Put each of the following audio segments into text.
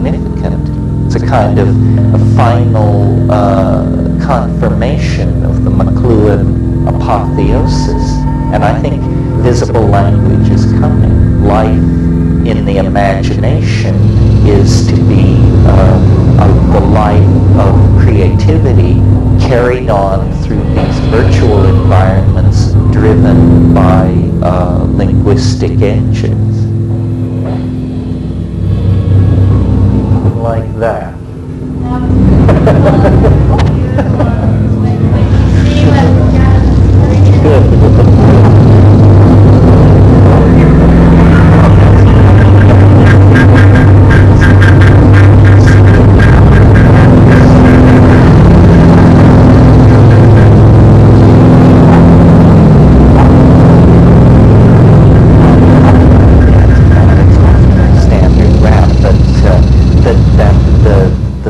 significant. It's a kind of a final confirmation of the McLuhan apotheosis. And I think visible language is coming. Life in the imagination is to be the life of creativity carried on through these virtual environments driven by linguistic engines. Like that.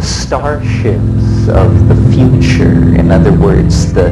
Starships of the future, in other words, the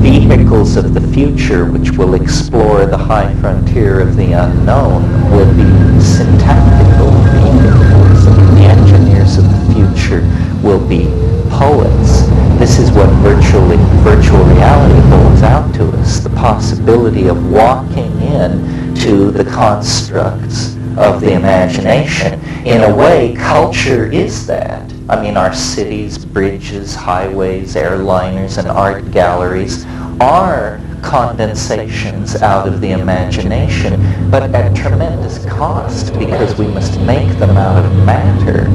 vehicles of the future which will explore the high frontier of the unknown, will be syntactical vehicles. The engineers of the future will be poets. This is what virtual reality holds out to us, the possibility of walking in to the constructs of the imagination. In a way, culture is that. I mean, our cities, bridges, highways, airliners, and art galleries are condensations out of the imagination, but at tremendous cost, because we must make them out of matter.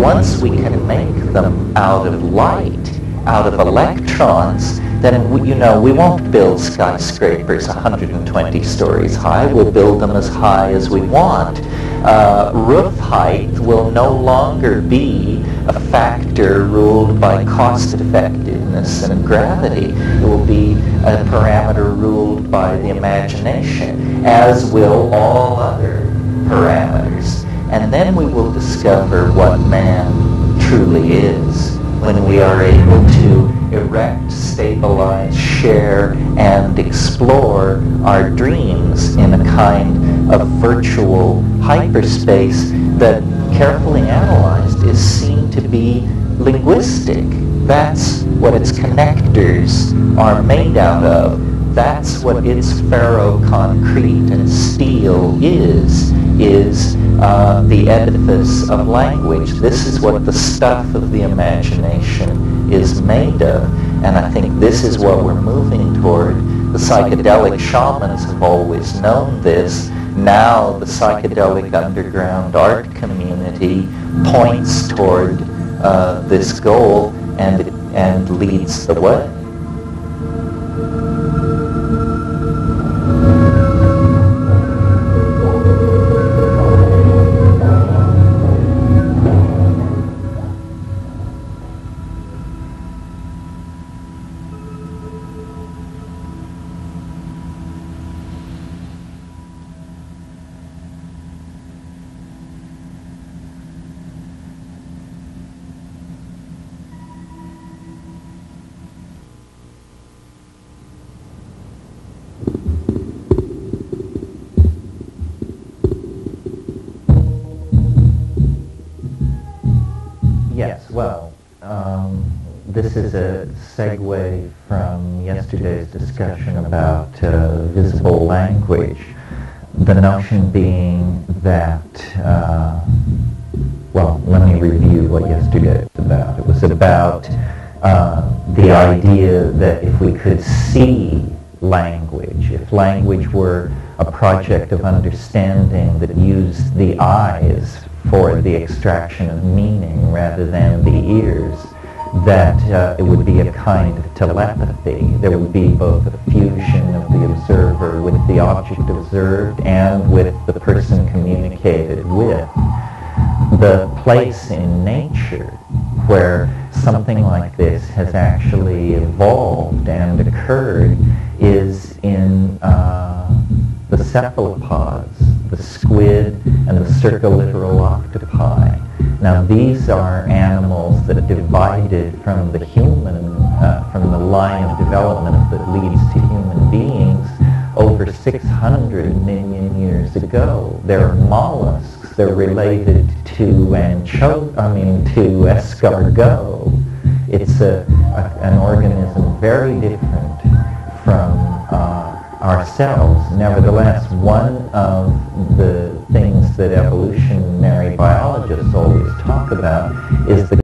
Once we can make them out of light, out of electrons, then we won't build skyscrapers 120 stories high. We'll build them as high as we want. Roof height will no longer be a factor ruled by cost effectiveness and gravity. It will be a parameter ruled by the imagination, as will all other parameters. And then we will discover what man truly is, when we are able to erect, stabilize, share, and explore our dreams in a kind of virtual hyperspace that, carefully analyzed, is seen to be linguistic. That's what its connectors are made out of. That's what its ferroconcrete and steel is the edifice of language. This is what the stuff of the imagination is made of. And I think this is what we're moving toward. The psychedelic shamans have always known this. Now the psychedelic underground art community points toward this goal and leads the way. Yes, well, this is a segue from yesterday's discussion about visible language. The notion being that, well, let me review what yesterday was about. It was about the idea that if we could see language, if language were a project of understanding that used the eyes for the extraction of meaning rather than the ears, that it would be a kind of telepathy. There would be both a fusion of the observer with the object observed and with the person communicated with. The place in nature where something like this has actually evolved and occurred is in the cephalopods, the squid, and the circulittoral octopi. Now these are animals that divided from the human, from the line of development that leads to human beings over 600 million years ago. They're mollusks they're related to to escargot. It's an organism very different from ourselves. Nevertheless, one of the things that evolutionary biologists always talk about is the